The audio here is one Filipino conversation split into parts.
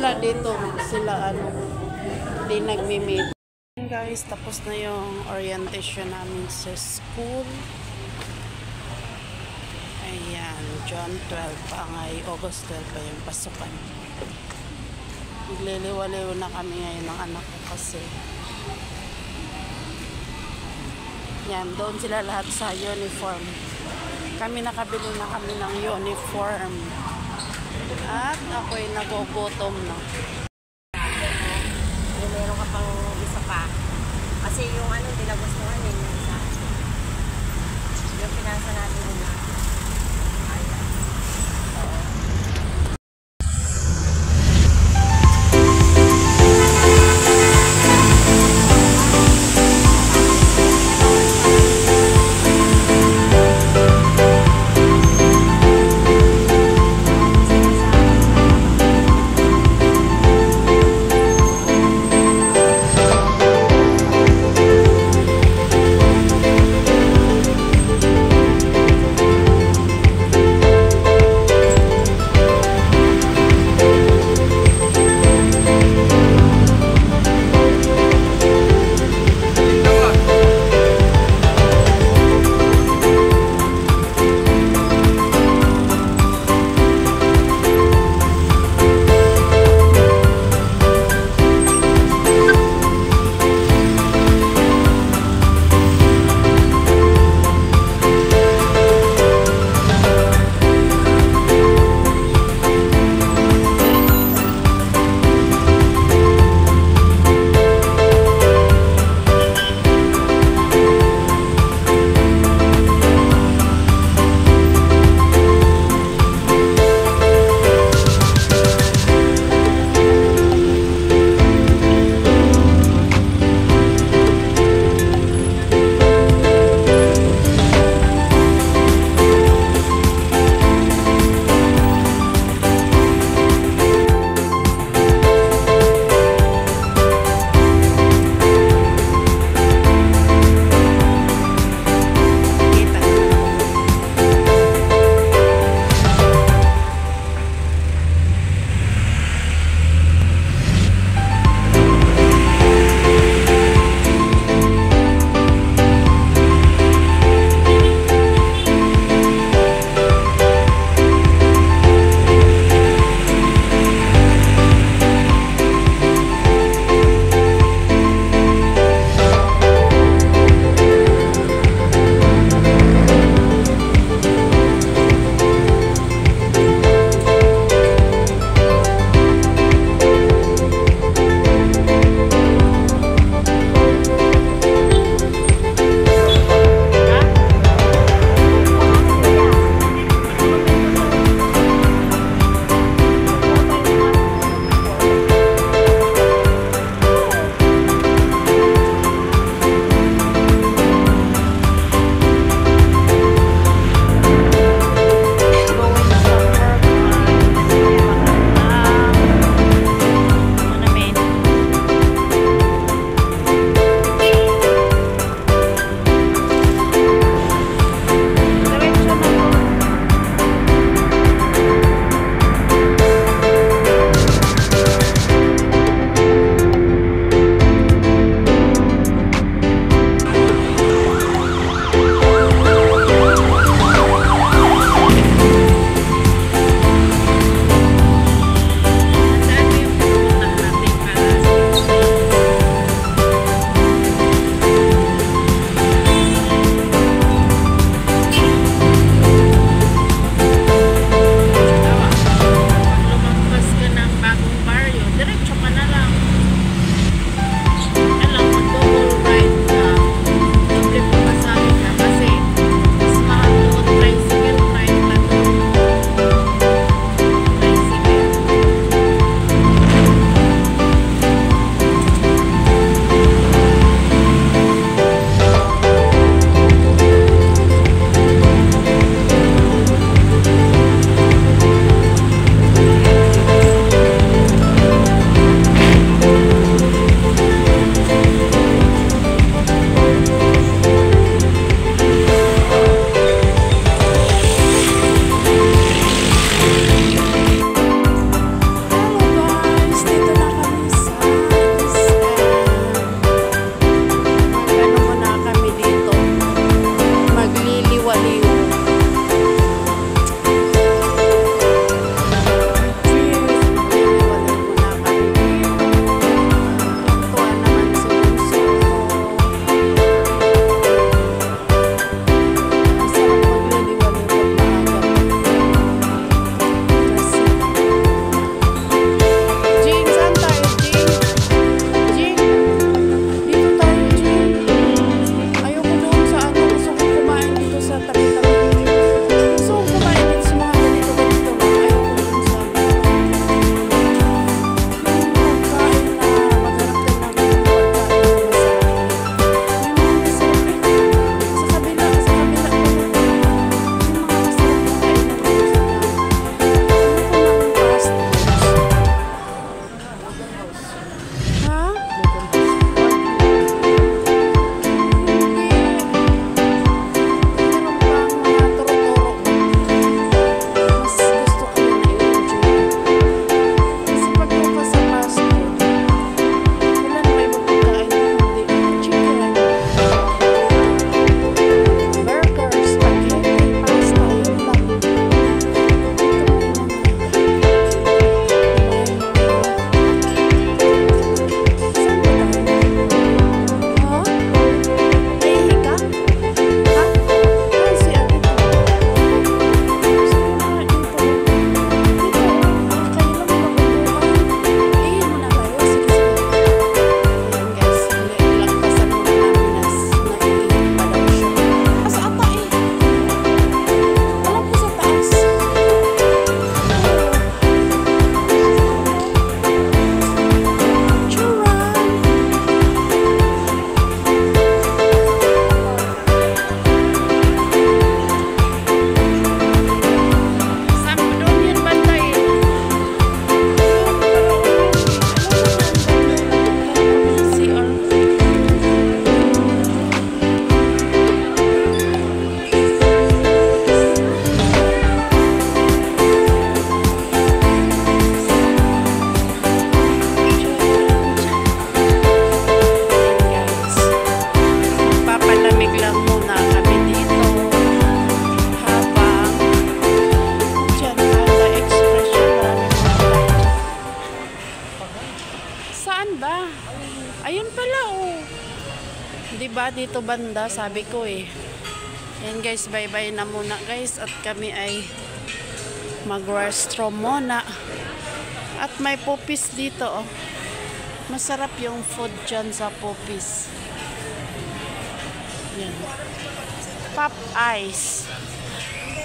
wala dito sila hindi nagmi-meet. Guys, tapos na yung orientation namin sa school. Ayan, June 12 pa ngay, August 12 pa yung pasukan. Nagliliwaliw na kami ngayon ng anak ko kasi yan, doon sila lahat sa uniform. Kami nakabili na kami ng uniform. At ako'y nagugutom na. Meron ka pang isa pa. Kasi yung hindi nagustuhan yung isa. Yung pinasa natin na. Ayan. diba dito banda, sabi ko eh. Yan guys, bye-bye na muna guys. At kami ay mag-restro muna. At may Popeyes dito oh. Masarap yung food dyan sa Popeyes. Yan. Pop Ice.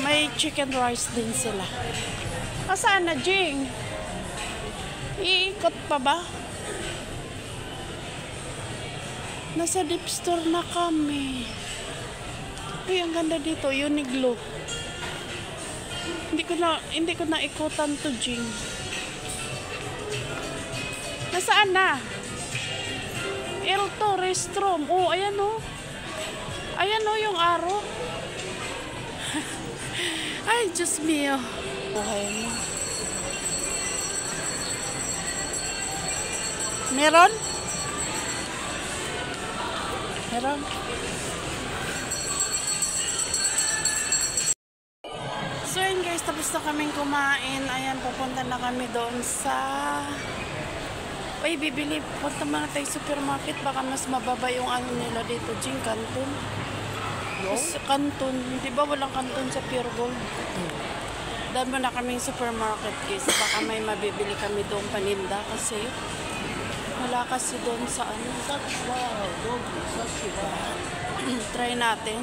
May chicken rice din sila. Saan na, Jing? Iikot pa ba? Nasa deep store na kami. Uy, ang ganda dito. Uniqlo. Hindi ko na ikutan to, Jing. Nasaan na? Elto, Restrom. Oh, ayan oh. Ayan oh yung araw. Ay, Diyos mio. Buhay mo. Meron? Meron? So yun guys, tapos na kaming kumain. Ayan, pupunta na kami doon sa... Uy, bibili. Punta mga tayo supermarket. Baka mas mababa yung ano nila dito. Jing, Canton. No? Canton. Di ba walang Canton sa Pure Gold? Dahil mo na kaming supermarket guys. Baka may mabibili kami doon paninda kasi wala kasi doon sa ano. Try natin.